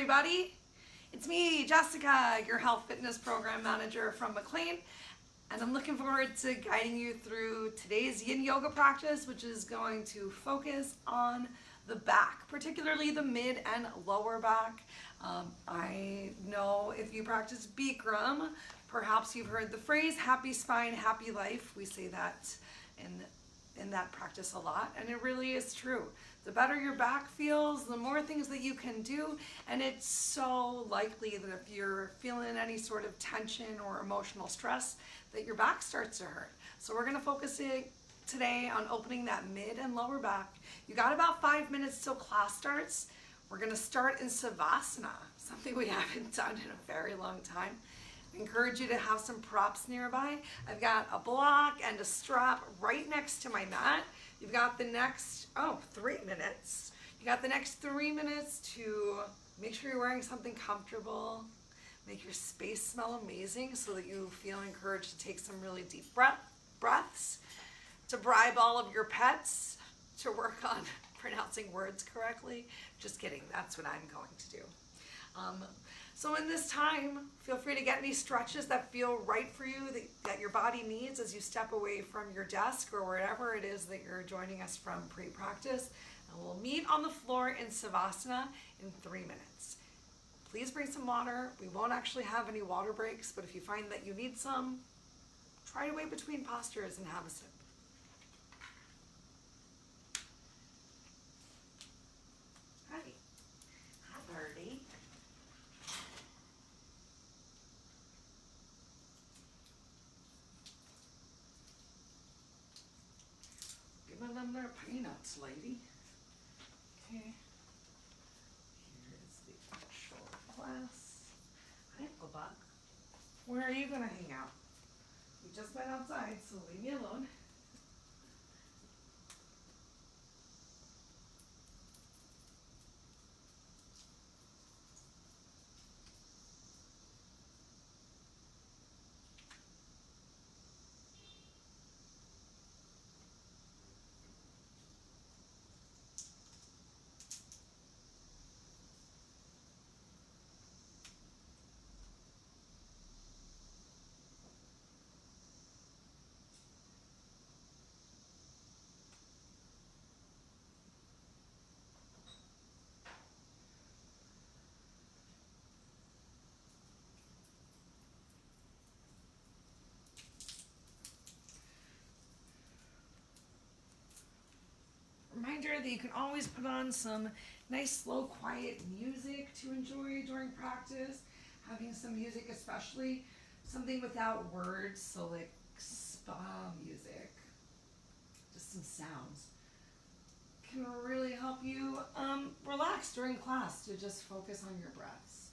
everybody. It's me, Jessica, your health fitness program manager from McLean, and I'm looking forward to guiding you through today's Yin Yoga practice, which is going to focus on the back, particularly the mid and lower back. I know if you practice Bikram, perhaps you've heard the phrase, happy spine, happy life. We say that in that practice a lot, and it really is true. The better your back feels, the more things that you can do, and it's so likely that if you're feeling any sort of tension or emotional stress, that your back starts to hurt. So we're going to focus today on opening that mid and lower back. You got about 5 minutes till class starts. We're going to start in Savasana, something we haven't done in a very long time. I encourage you to have some props nearby. I've got a block and a strap right next to my mat. You've got the next, 3 minutes. You got the next 3 minutes to make sure you're wearing something comfortable, make your space smell amazing so that you feel encouraged to take some really deep breaths, to bribe all of your pets to work on pronouncing words correctly. Just kidding, that's what I'm going to do. So in this time, feel free to get any stretches that feel right for you, that your body needs as you step away from your desk or wherever it is that you're joining us from pre-practice. And we'll meet on the floor in Savasana in 3 minutes. Please bring some water. We won't actually have any water breaks, but if you find that you need some, try to wait between postures and have a sip. Hi. Hi, birdie. Giving them their peanuts, lady. Okay. Here is the actual class. Hi, Buck. Where are you gonna hang out? We just went outside, so leave me alone. Reminder that you can always put on some nice, slow, quiet music to enjoy during practice. Having some music, especially something without words, so like spa music, just some sounds, can really help you relax during class, to just focus on your breaths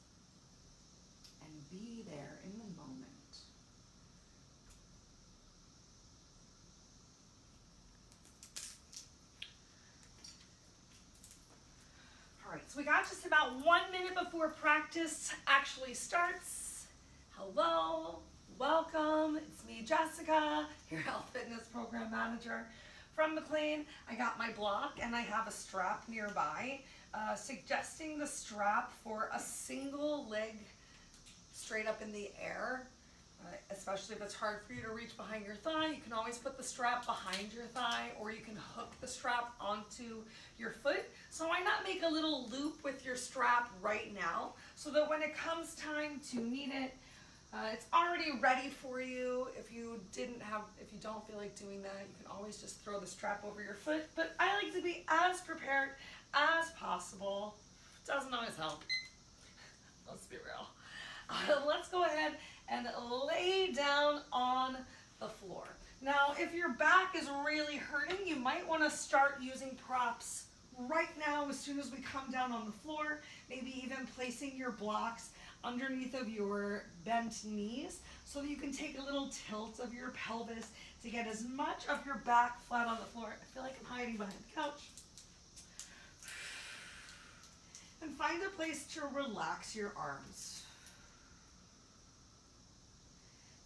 and be there in the moment. All right, so we got just about 1 minute before practice actually starts. Hello, welcome. It's me, Jessica, your health fitness program manager from McLean. I got my block and I have a strap nearby, suggesting the strap for a single leg straight up in the air. Especially if it's hard for you to reach behind your thigh, you can always put the strap behind your thigh, or you can hook the strap onto your foot. So why not make a little loop with your strap right now, so that when it comes time to need it, it's already ready for you. If you don't feel like doing that, you can always just throw the strap over your foot. But I like to be as prepared as possible. Doesn't always help. Let's be real. Let's go ahead and lay down on the floor. Now, if your back is really hurting, you might want to start using props right now as soon as we come down on the floor, maybe even placing your blocks underneath of your bent knees so that you can take a little tilt of your pelvis to get as much of your back flat on the floor. I feel like I'm hiding behind the couch. And find a place to relax your arms.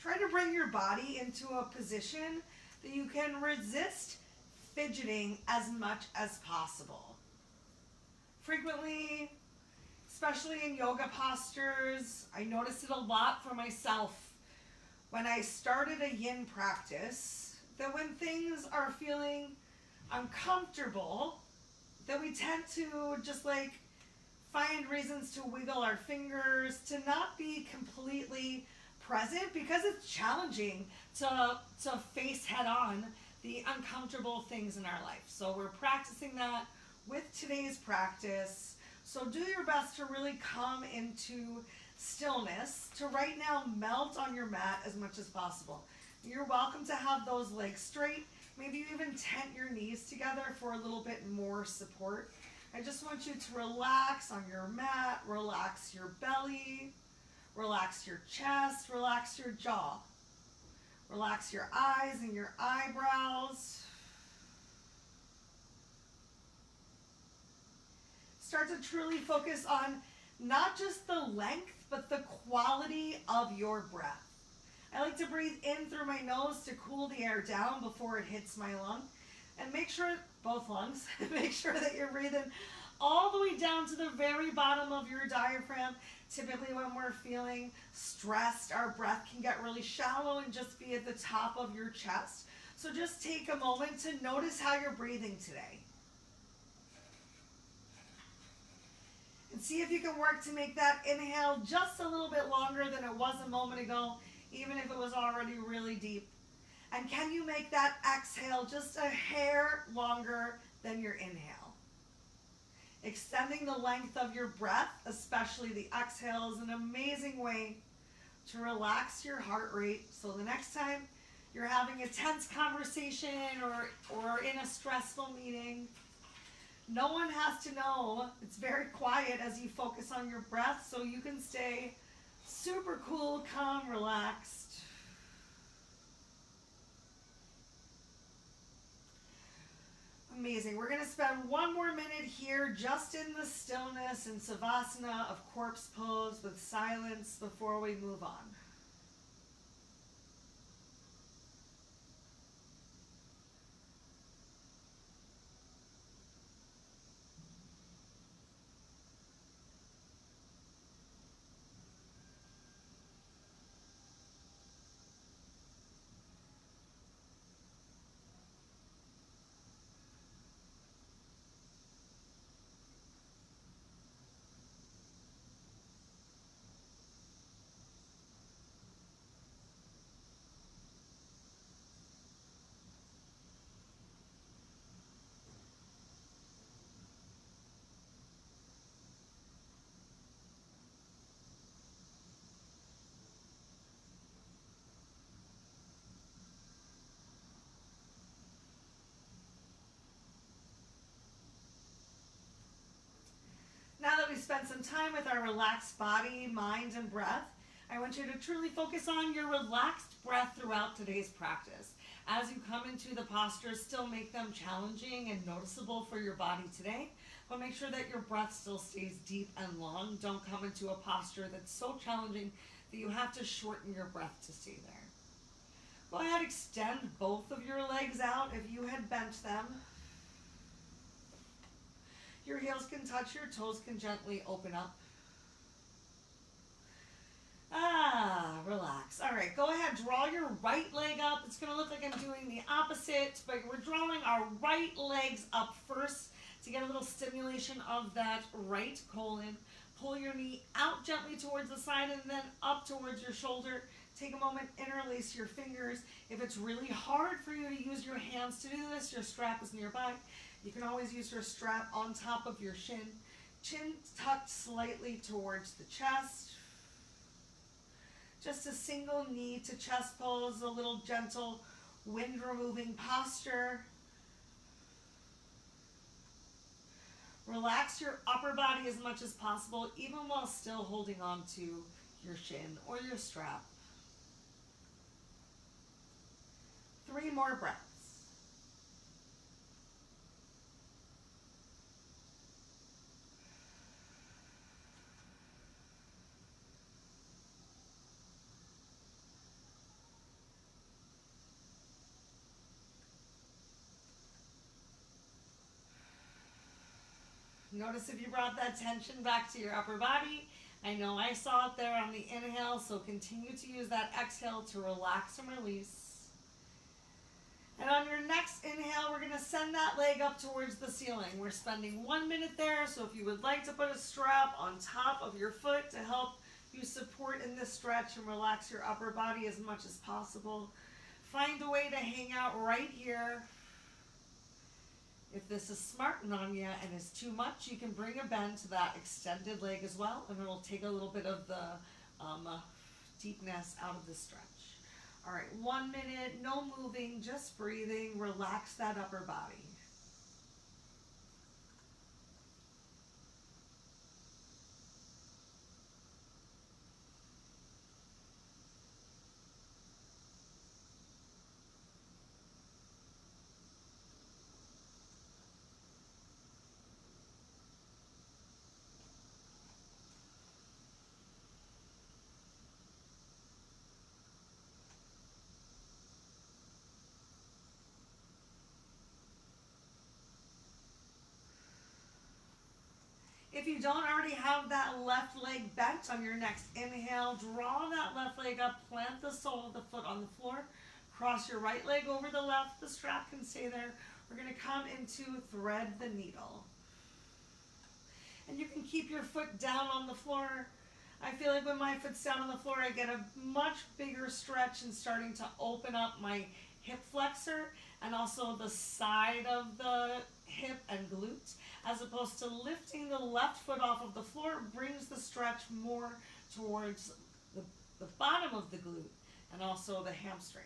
Try to bring your body into a position that you can resist fidgeting as much as possible. Frequently, especially in yoga postures. I notice it a lot for myself when I started a yin practice, that when things are feeling uncomfortable, that we tend to just like find reasons to wiggle our fingers, to not be completely present, because it's challenging to face head on the uncomfortable things in our life. So we're practicing that with today's practice. So do your best to really come into stillness, to right now melt on your mat as much as possible. You're welcome to have those legs straight. Maybe you even tent your knees together for a little bit more support. I just want you to relax on your mat, relax your belly, relax your chest, relax your jaw. Relax your eyes and your eyebrows. Start to truly focus on not just the length, but the quality of your breath. I like to breathe in through my nose to cool the air down before it hits my lung. And make sure, both lungs, make sure that you're breathing all the way down to the very bottom of your diaphragm. Typically when we're feeling stressed, our breath can get really shallow and just be at the top of your chest. So just take a moment to notice how you're breathing today. And see if you can work to make that inhale just a little bit longer than it was a moment ago, even if it was already really deep. And can you make that exhale just a hair longer than your inhale? Extending the length of your breath, especially the exhale, is an amazing way to relax your heart rate. So the next time you're having a tense conversation or in a stressful meeting, no one has to know. It's very quiet as you focus on your breath, so you can stay super cool, calm, relaxed. Amazing. We're going to spend one more minute here just in the stillness and Savasana of corpse pose with silence before we move on. Now that we've spent some time with our relaxed body, mind, and breath, I want you to truly focus on your relaxed breath throughout today's practice. As you come into the postures, still make them challenging and noticeable for your body today, but make sure that your breath still stays deep and long. Don't come into a posture that's so challenging that you have to shorten your breath to stay there. Go ahead, extend both of your legs out if you had bent them. Your heels can touch, your toes can gently open up. Relax. All right, go ahead, draw your right leg up. It's going to look like I'm doing the opposite, but we're drawing our right legs up first to get a little stimulation of that right colon. Pull your knee out gently towards the side and then up towards your shoulder. Take a moment, interlace your fingers. If it's really hard for you to use your hands to do this, your strap is nearby. You can always use your strap on top of your shin. Chin tucked slightly towards the chest. Just a single knee to chest pose, a little gentle wind removing posture. Relax your upper body as much as possible, even while still holding on to your shin or your strap. 3 more breaths. Notice if you brought that tension back to your upper body. I know I saw it there on the inhale, so continue to use that exhale to relax and release. And on your next inhale, we're going to send that leg up towards the ceiling. We're spending 1 minute there, so if you would like to put a strap on top of your foot to help you support in this stretch and relax your upper body as much as possible, find a way to hang out right here. If this is smarting on you and is too much, you can bring a bend to that extended leg as well, and it'll take a little bit of the deepness out of the stretch. All right, 1 minute, no moving, just breathing. Relax that upper body. If you don't already have that left leg bent on your next inhale, draw that left leg up, plant the sole of the foot on the floor, cross your right leg over the left, the strap can stay there. We're going to come into thread the needle. And you can keep your foot down on the floor. I feel like when my foot's down on the floor, I get a much bigger stretch and starting to open up my hip flexor and also the side of the hip and glute, as opposed to lifting the left foot off of the floor brings the stretch more towards the bottom of the glute and also the hamstring.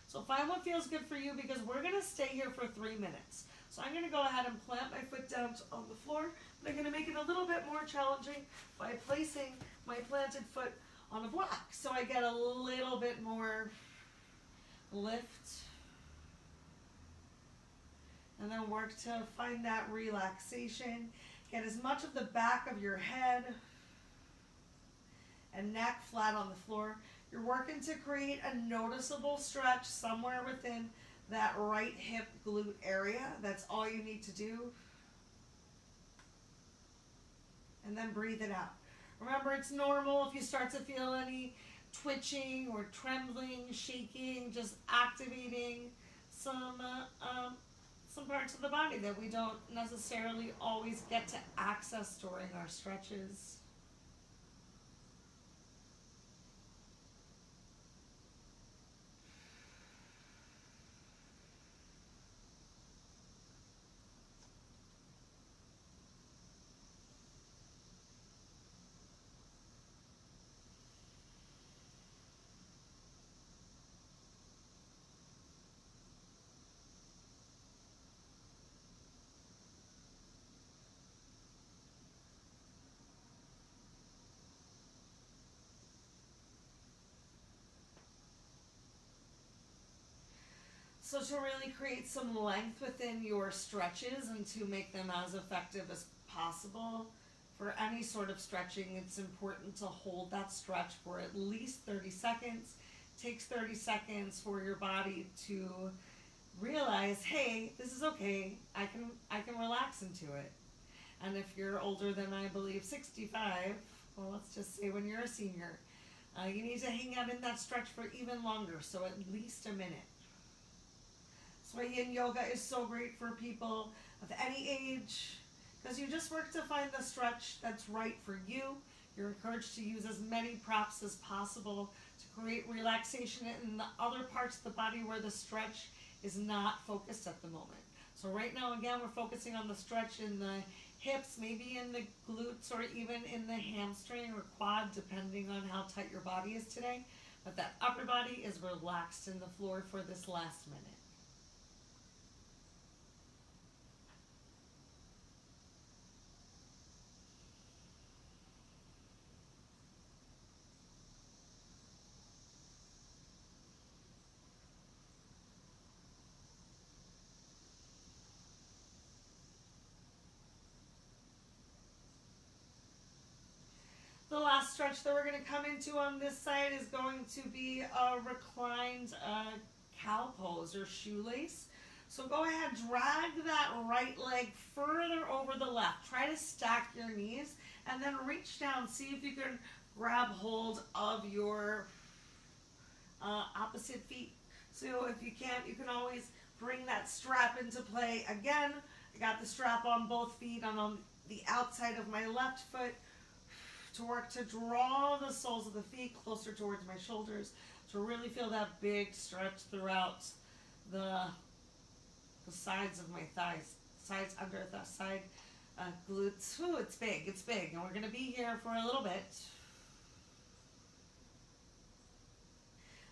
So find what feels good for you, because we're going to stay here for 3 minutes. So I'm going to go ahead and plant my foot down on the floor, but I'm going to make it a little bit more challenging by placing my planted foot on a block, so I get a little bit more lift. And then work to find that relaxation. Get as much of the back of your head and neck flat on the floor. You're working to create a noticeable stretch somewhere within that right hip glute area. That's all you need to do. And then breathe it out. Remember, it's normal if you start to feel any twitching or trembling, shaking, just activating some parts of the body that we don't necessarily always get to access during our stretches. So to really create some length within your stretches and to make them as effective as possible, for any sort of stretching, it's important to hold that stretch for at least 30 seconds. It takes 30 seconds for your body to realize, hey, this is okay, I can relax into it. And if you're older than, I believe, 65, well, let's just say when you're a senior, you need to hang out in that stretch for even longer, so at least a minute. That's why Yin Yoga is so great for people of any age, because you just work to find the stretch that's right for you. You're encouraged to use as many props as possible to create relaxation in the other parts of the body where the stretch is not focused at the moment. So right now, again, we're focusing on the stretch in the hips, maybe in the glutes, or even in the hamstring or quad, depending on how tight your body is today. But that upper body is relaxed in the floor for this last minute. The last stretch that we're going to come into on this side is going to be a reclined cow pose or shoelace. So go ahead, drag that right leg further over the left. Try to stack your knees and then reach down. See if you can grab hold of your opposite feet. So if you can't, you can always bring that strap into play. Again, I got the strap on both feet and on the outside of my left foot to work to draw the soles of the feet closer towards my shoulders, to really feel that big stretch throughout the sides of my thighs, sides under the side glutes. Ooh, it's big, and we're going to be here for a little bit.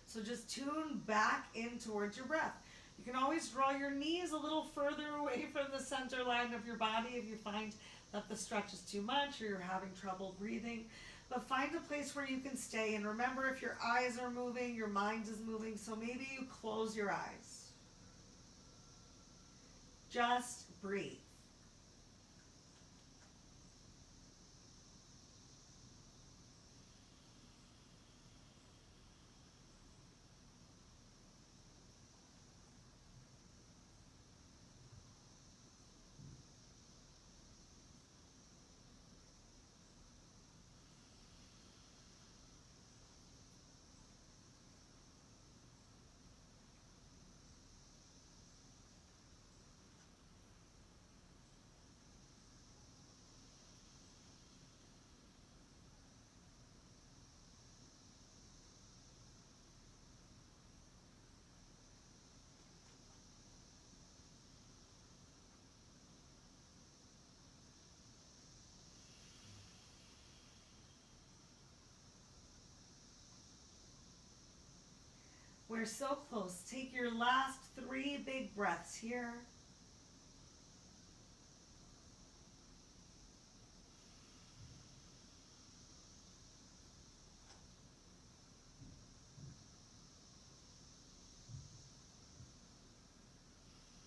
So just tune back in towards your breath. You can always draw your knees a little further away from the center line of your body if you find that the stretch is too much or you're having trouble breathing. But find a place where you can stay. And remember, if your eyes are moving, your mind is moving. So maybe you close your eyes. Just breathe. We're so close. Take your last 3 big breaths here.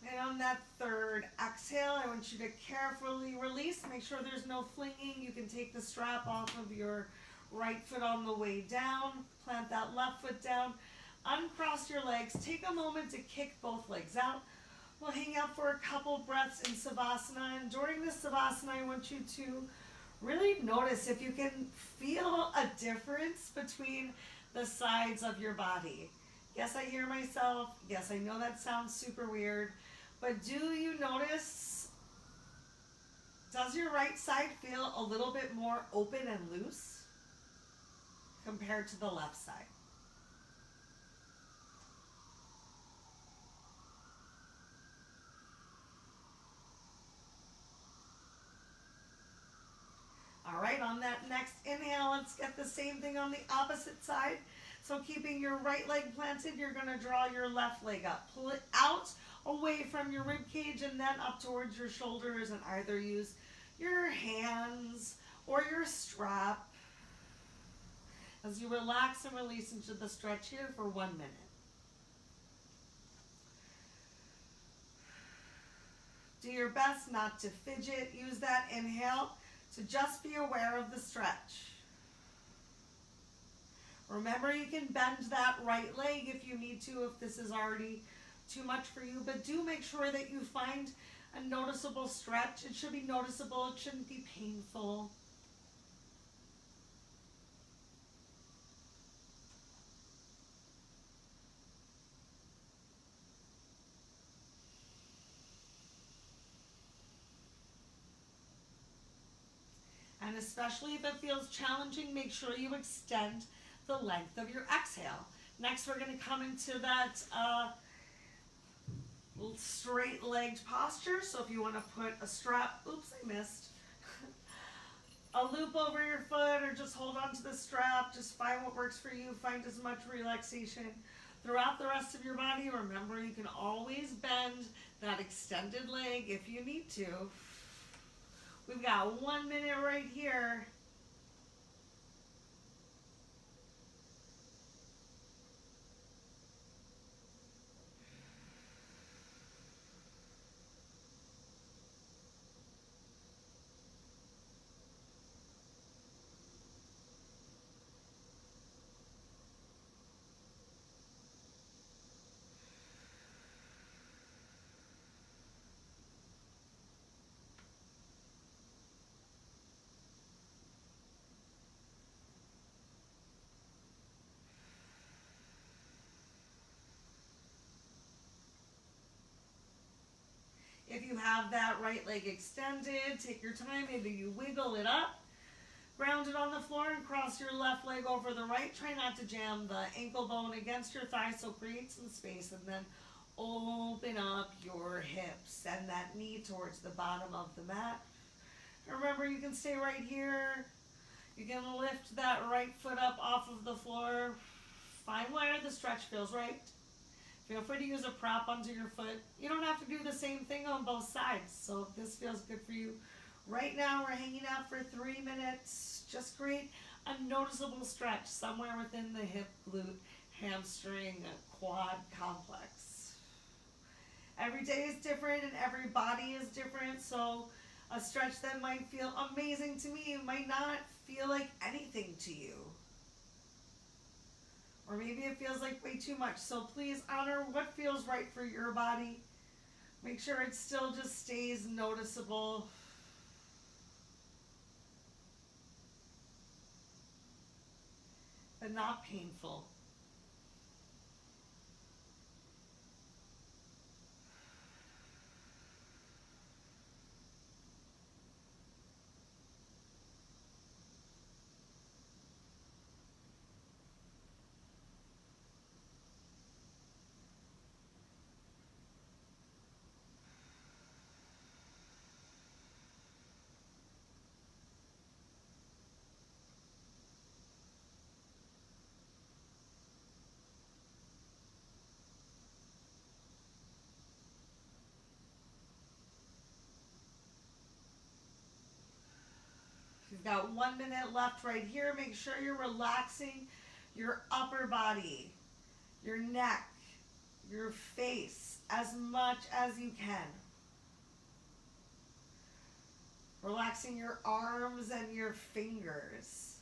And on that third exhale, I want you to carefully release. Make sure there's no flinging. You can take the strap off of your right foot on the way down. Plant that left foot down. Uncross your legs. Take a moment to kick both legs out. We'll hang out for a couple breaths in Savasana. And during this Savasana, I want you to really notice if you can feel a difference between the sides of your body. Yes, I hear myself. Yes, I know that sounds super weird. But do you notice, does your right side feel a little bit more open and loose compared to the left side? All right, on that next inhale, let's get the same thing on the opposite side. So keeping your right leg planted, you're going to draw your left leg up. Pull it out away from your rib cage and then up towards your shoulders, and either use your hands or your strap as you relax and release into the stretch here for 1 minute. Do your best not to fidget. Use that inhale to just be aware of the stretch. Remember, you can bend that right leg if you need to, if this is already too much for you, but do make sure that you find a noticeable stretch. It should be noticeable, it shouldn't be painful. And especially if it feels challenging, make sure you extend the length of your exhale. Next, we're going to come into that straight-legged posture. So if you want to put a strap, oops, I missed, a loop over your foot, or just hold on to the strap, just find what works for you. Find as much relaxation throughout the rest of your body. Remember, you can always bend that extended leg if you need to. We've got 1 minute right here. have that right leg extended, take your time. Maybe you wiggle it up, ground it on the floor, and cross your left leg over the right. Try not to jam the ankle bone against your thigh, so create some space, and then open up your hips. Send that knee towards the bottom of the mat. Remember, you can stay right here. You can lift that right foot up off of the floor. Find where the stretch feels right. Feel free to use a prop under your foot. You don't have to do the same thing on both sides. So if this feels good for you, right now we're hanging out for 3 minutes. Just create a noticeable stretch somewhere within the hip, glute, hamstring, quad complex. Every day is different and every body is different. So a stretch that might feel amazing to me might not feel like anything to you. Or maybe it feels like way too much. So please honor what feels right for your body. Make sure it still just stays noticeable. But not painful. You've got 1 minute left right here. Make sure you're relaxing your upper body, your neck, your face as much as you can. Relaxing your arms and your fingers.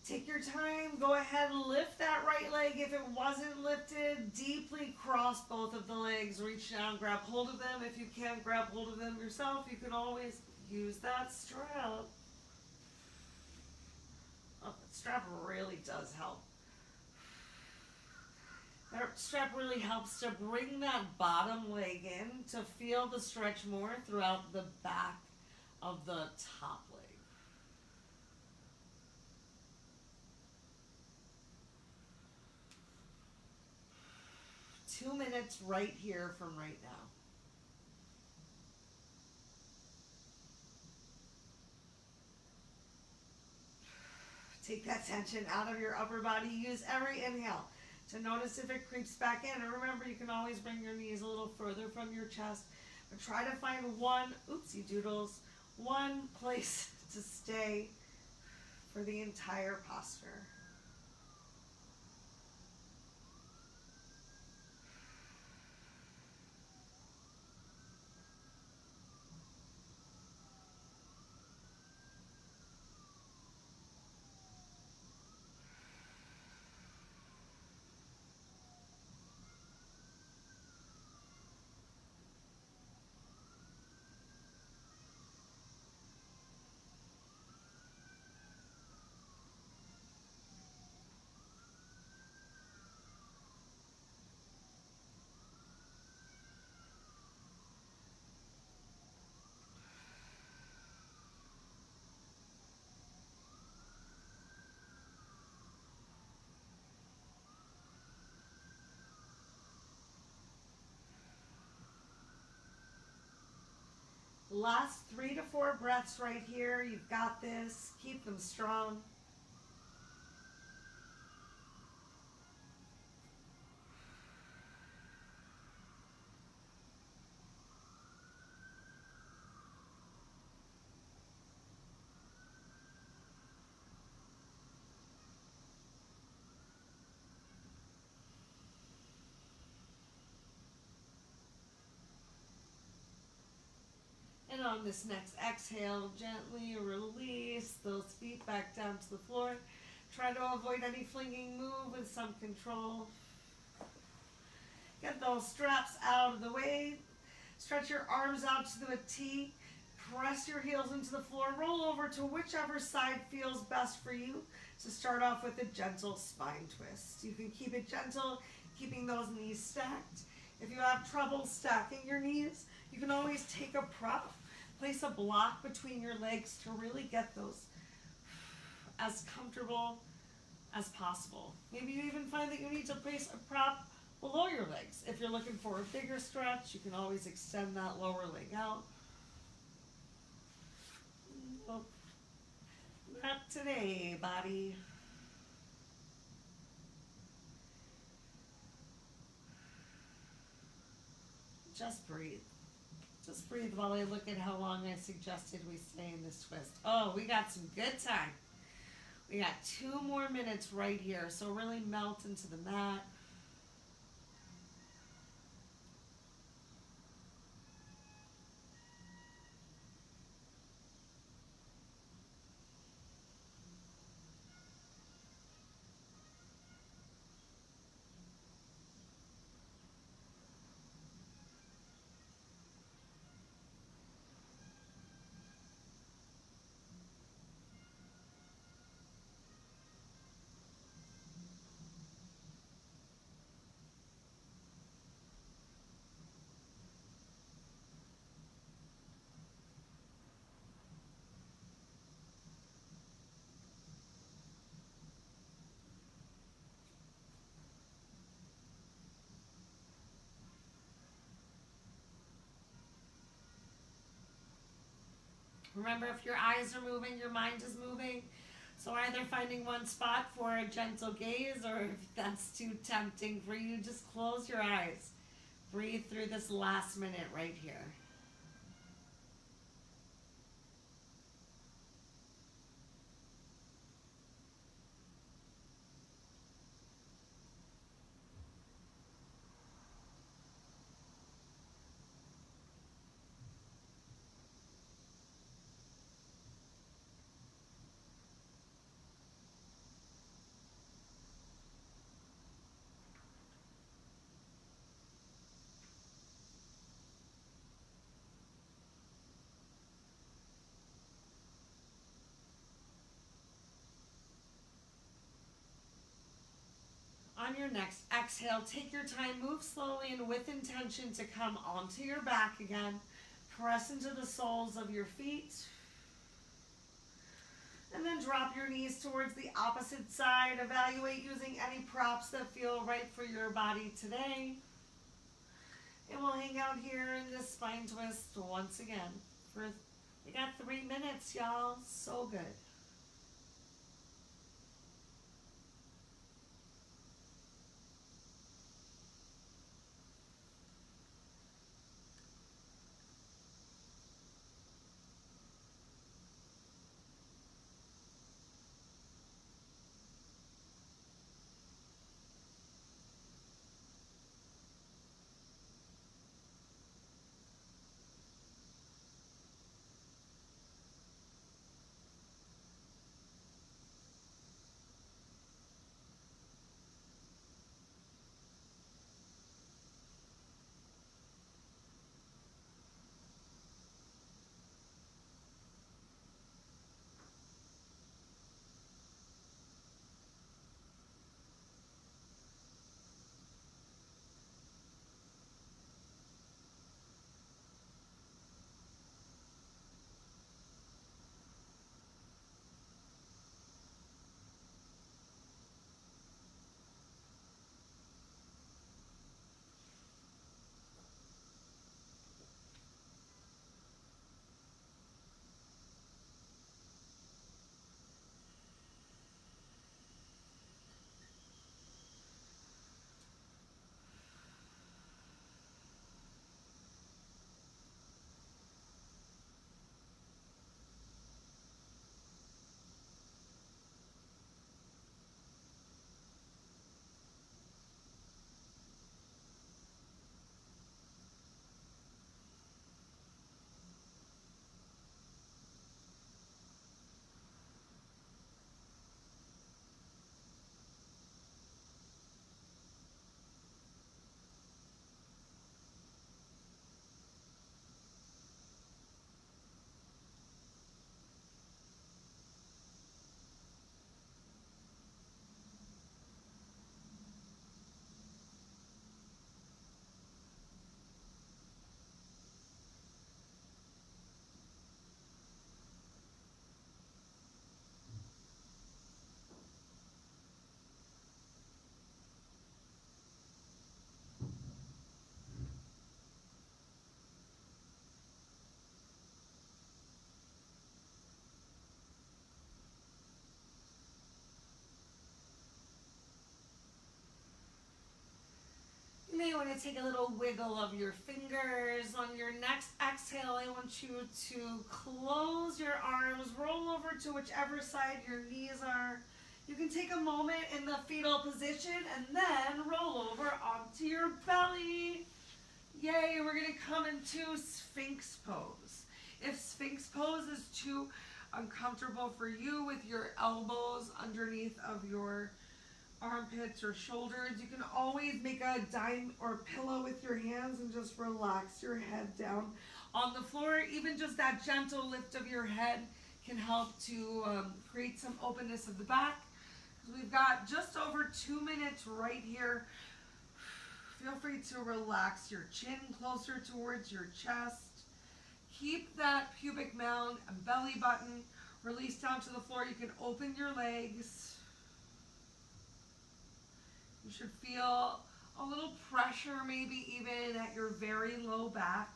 Take your time. Go ahead and lift that right leg. If it wasn't lifted, deeply cross both of the legs. Reach down, grab hold of them. If you can't grab hold of them yourself, you can always use that strap. Oh, that strap really does help. That strap really helps to bring that bottom leg in to feel the stretch more throughout the back of the top leg. 2 minutes right here from right now. Take that tension out of your upper body. Use every inhale to notice if it creeps back in. And remember, you can always bring your knees a little further from your chest. But try to find one, oopsie doodles, one place to stay for the entire posture. Last 3 to 4 breaths right here. You've got this. Keep them strong. And on this next exhale, gently release those feet back down to the floor. Try to avoid any flinging move with some control. Get those straps out of the way. Stretch your arms out to a T. Press your heels into the floor. Roll over to whichever side feels best for you. So start off with a gentle spine twist. You can keep it gentle, keeping those knees stacked. If you have trouble stacking your knees, you can always take a prop, place a block between your legs to really get those as comfortable as possible. Maybe you even find that you need to place a prop below your legs. If you're looking for a bigger stretch, you can always extend that lower leg out. Nope. Not today, body. Just breathe. Just breathe while I look at how long I suggested we stay in this twist. Oh, we got some good time. We got 2 more minutes right here, so really melt into the mat. Remember, if your eyes are moving, your mind is moving. So either finding one spot for a gentle gaze, or if that's too tempting for you, just close your eyes. Breathe through this last minute right here. On your next exhale, take your time, move slowly and with intention to come onto your back again. Press into the soles of your feet. And then drop your knees towards the opposite side. Evaluate using any props that feel right for your body today. And we'll hang out here in this spine twist once again. We got 3 minutes, y'all. So good. going to take a little wiggle of your fingers. On your next exhale, I want you to close your arms, roll over to whichever side your knees are. You can take a moment in the fetal position and then roll over onto your belly. Yay, we're going to come into Sphinx Pose. If Sphinx Pose is too uncomfortable for you with your elbows underneath of your armpits or shoulders, you can always make a dime or pillow with your hands and just relax your head down on the floor. Even just that gentle lift of your head can help to create some openness of the back. We've got just over 2 minutes right here. Feel free to relax your chin closer towards your chest. Keep that pubic mound and belly button released down to the floor. You can open your legs. You should feel a little pressure, maybe even at your very low back.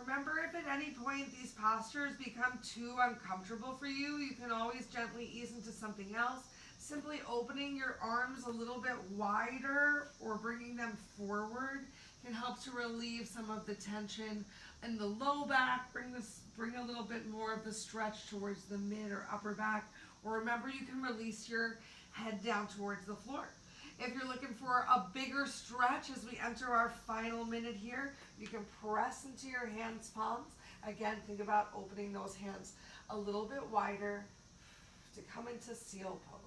Remember, if at any point these postures become too uncomfortable for you, you can always gently ease into something else. Simply opening your arms a little bit wider or bringing them forward can help to relieve some of the tension in the low back. Bring a little bit more of the stretch towards the mid or upper back. Or remember, you can release your head down towards the floor. If you're looking for a bigger stretch as we enter our final minute here, you can press into your hands' palms. Again, think about opening those hands a little bit wider to come into seal pose.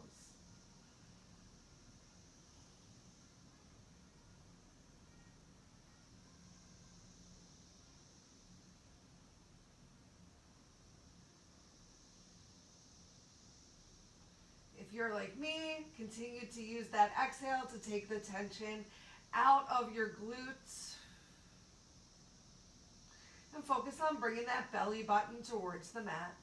If you're like me, continue to use that exhale to take the tension out of your glutes. And focus on bringing that belly button towards the mat.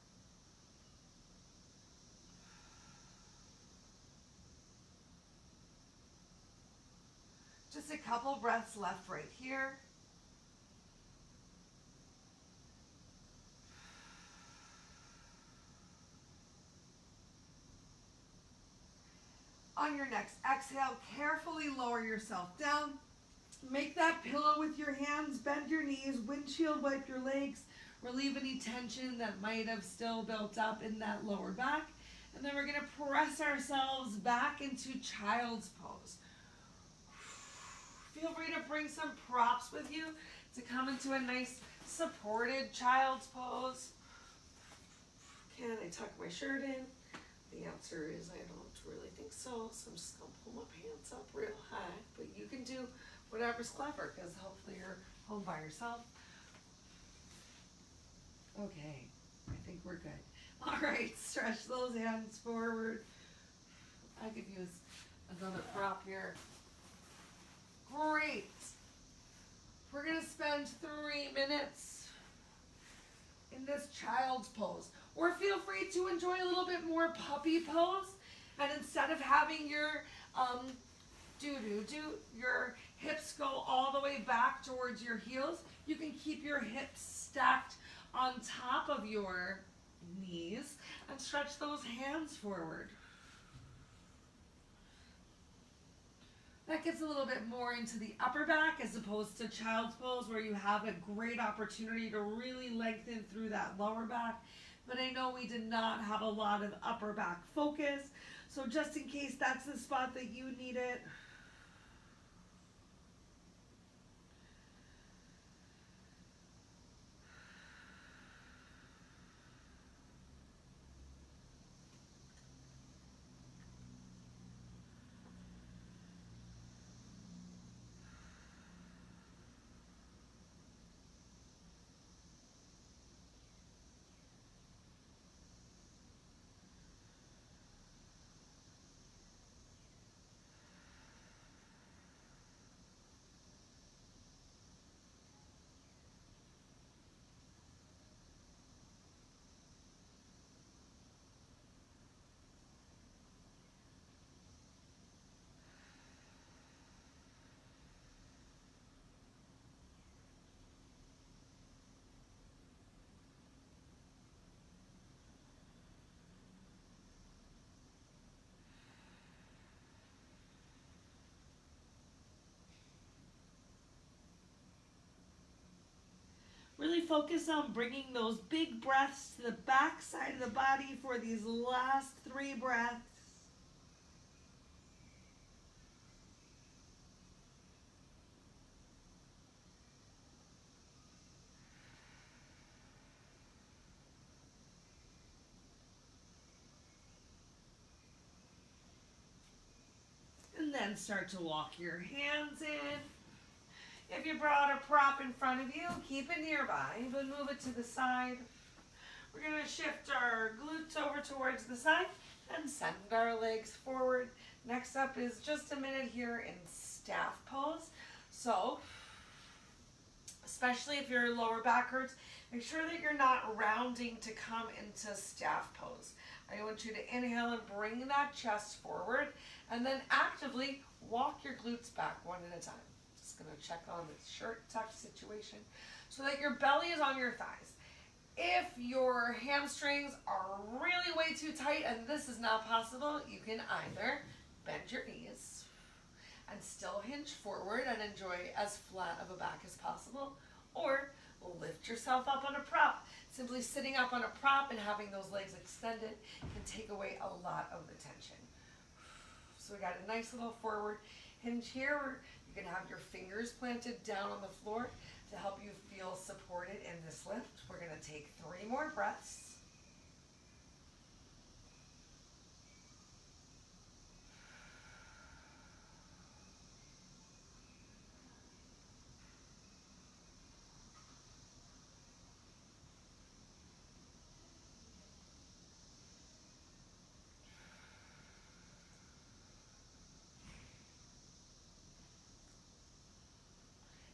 Just a couple breaths left right here. On your next exhale, carefully lower yourself down. Make that pillow with your hands, bend your knees, windshield wipe your legs, relieve any tension that might have still built up in that lower back. And then we're going to press ourselves back into child's pose. Feel free to bring some props with you to come into a nice supported child's pose. Can I tuck my shirt in? The answer is I don't really think so. So I'm just going to pull my pants up real high. But you can do whatever's clever because hopefully you're home by yourself. Okay, I think we're good. All right, stretch those hands forward. I could use another prop here. Great. We're going to spend 3 minutes in this child's pose. Or feel free to enjoy a little bit more puppy pose. And instead of having your your hips go all the way back towards your heels, you can keep your hips stacked on top of your knees and stretch those hands forward. That gets a little bit more into the upper back as opposed to child's pose where you have a great opportunity to really lengthen through that lower back. But I know we did not have a lot of upper back focus. So just in case that's the spot that you need it, focus on bringing those big breaths to the back side of the body for these last 3 breaths. And then start to walk your hands in. If you brought a prop in front of you, keep it nearby, but move it to the side. We're going to shift our glutes over towards the side and send our legs forward. Next up is just a minute here in staff pose. So, especially if your lower back hurts, make sure that you're not rounding to come into staff pose. I want you to inhale and bring that chest forward, and then actively walk your glutes back one at a time. Just going to check on the shirt tuck situation so that your belly is on your thighs. If your hamstrings are really way too tight and this is not possible, you can either bend your knees and still hinge forward and enjoy as flat of a back as possible, or lift yourself up on a prop. Simply sitting up on a prop and having those legs extended can take away a lot of the tension. So we got a nice little forward hinge here where you can have your fingers planted down on the floor to help you feel supported in this lift. We're going to take 3 more breaths.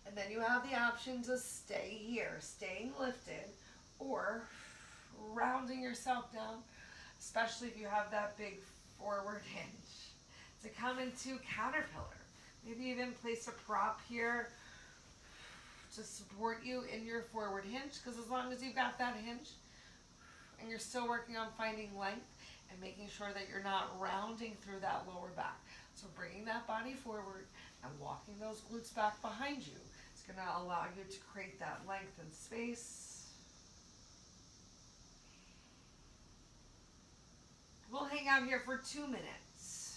And then you have the option to stay here, staying lifted, or rounding yourself down, especially if you have that big forward hinge, to come into caterpillar. Maybe even place a prop here to support you in your forward hinge, because as long as you've got that hinge and you're still working on finding length and making sure that you're not rounding through that lower back. So bringing that body forward and walking those glutes back behind you. It's going to allow you to create that length and space. We'll hang out here for 2 minutes.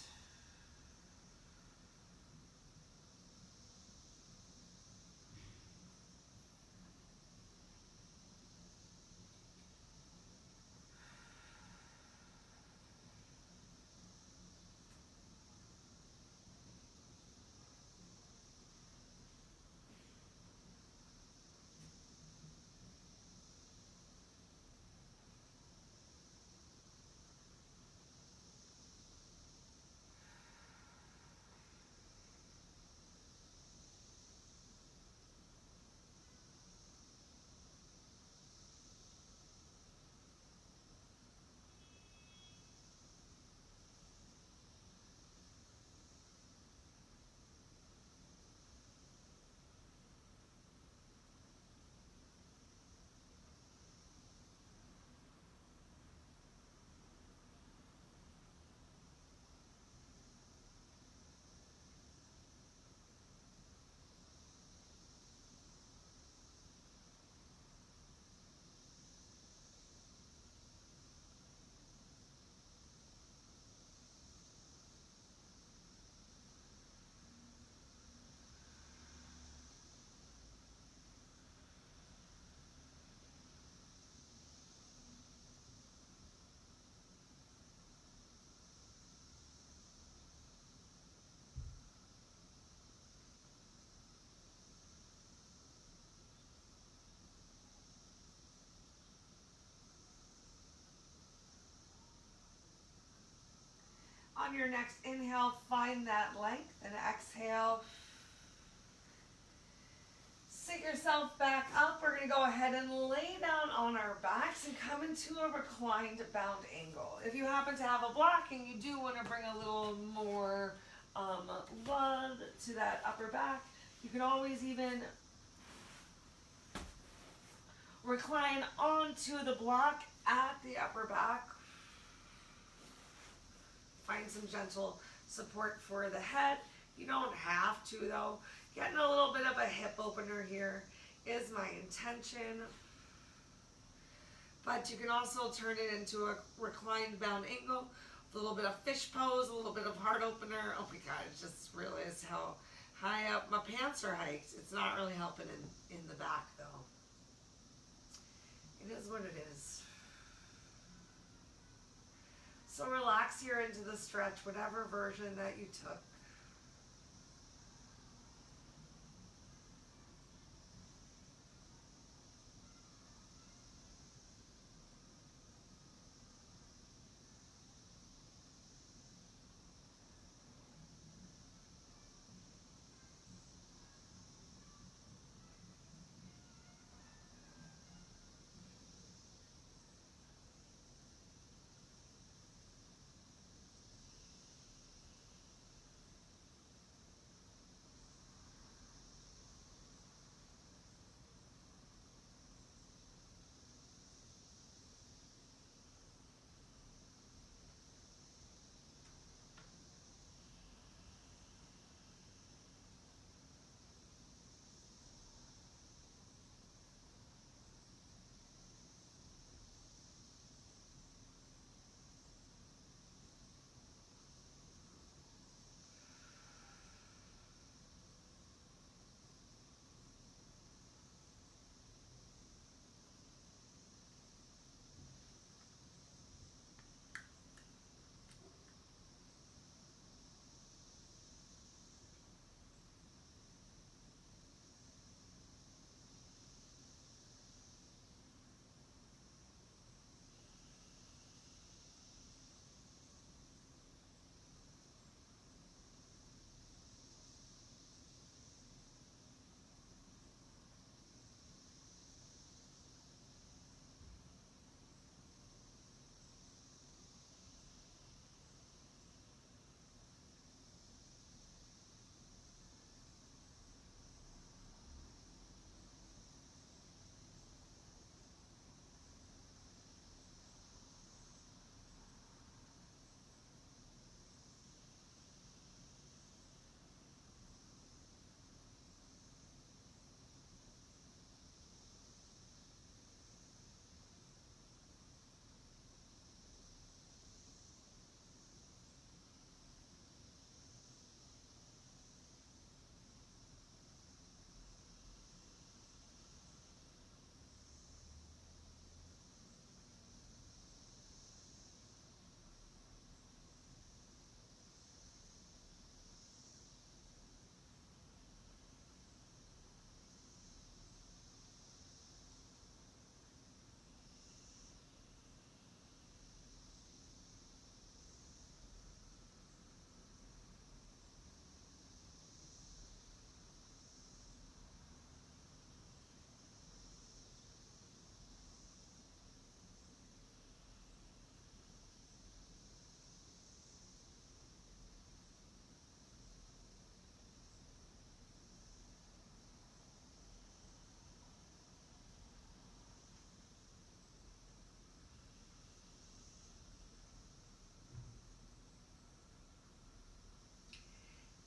On your next inhale, find that length, and exhale. Sit yourself back up. We're going to go ahead and lay down on our backs and come into a reclined bound angle. If you happen to have a block and you do want to bring a little more love to that upper back, you can always even recline onto the block at the upper back. Find some gentle support for the head. You don't have to though. Getting a little bit of a hip opener here is my intention. But you can also turn it into a reclined bound angle, with a little bit of fish pose, a little bit of heart opener. Oh my God, I just realized how high up my pants are hiked. It's not really helping in the back though. It is what it is. So relax here into the stretch, whatever version that you took.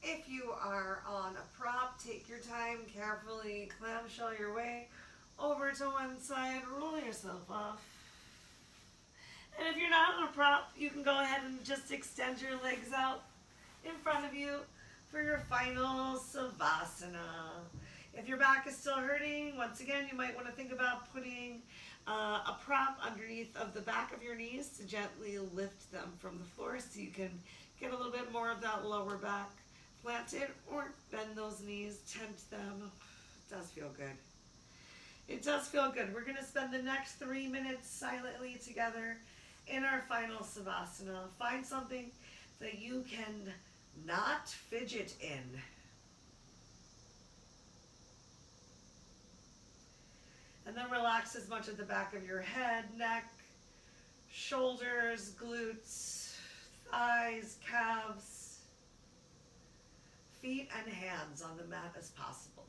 If you are on a prop, take your time, carefully clamshell your way over to one side, roll yourself off. And if you're not on a prop, you can go ahead and just extend your legs out in front of you for your final Savasana. If your back is still hurting, once again, you might want to think about putting a prop underneath of the back of your knees to gently lift them from the floor so you can get a little bit more of that lower back planted, or bend those knees, tent them. It does feel good. It does feel good. We're going to spend the next 3 minutes silently together in our final Savasana. Find something that you can not fidget in. And then relax as much at the back of your head, neck, shoulders, glutes, thighs, calves, feet and hands on the mat as possible.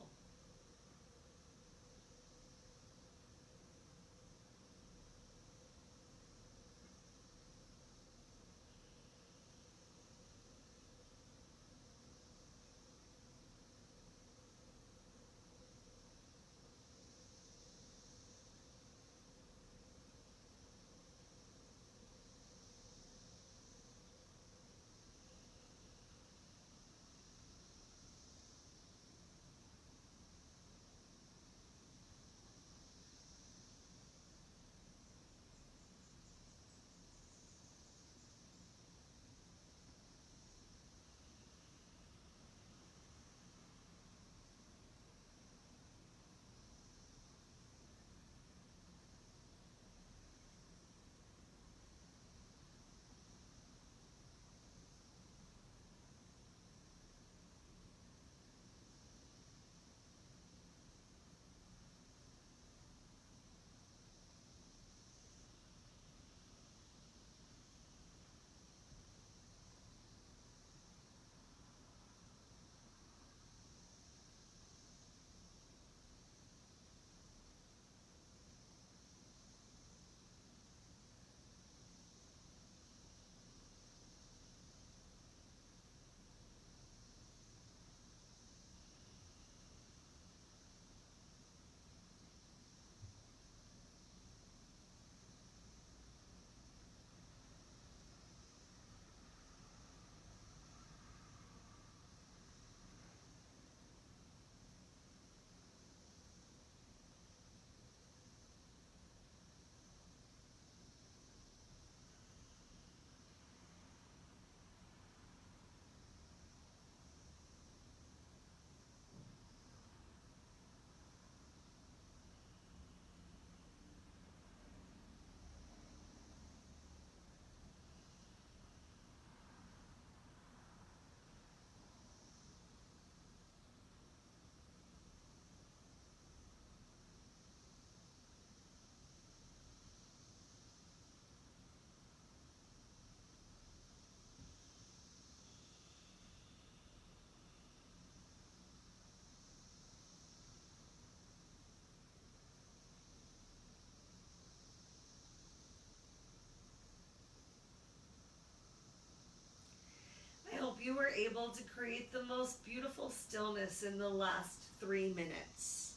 you were able to create the most beautiful stillness in the last 3 minutes?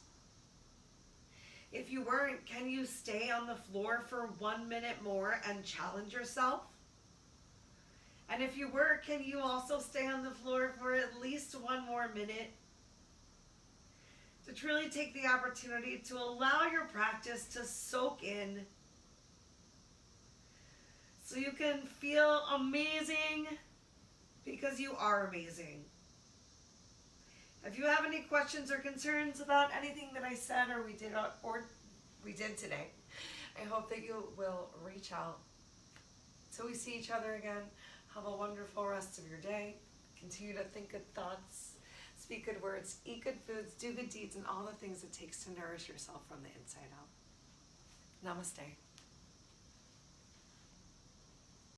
If you weren't, can you stay on the floor for 1 minute more and challenge yourself? And if you were, can you also stay on the floor for at least 1 more minute? To truly take the opportunity to allow your practice to soak in so you can feel amazing because you are amazing. If you have any questions or concerns about anything that I said or we did today, I hope that you will reach out. Till we see each other again, have a wonderful rest of your day. Continue to think good thoughts, speak good words, eat good foods, do good deeds, and all the things it takes to nourish yourself from the inside out. Namaste.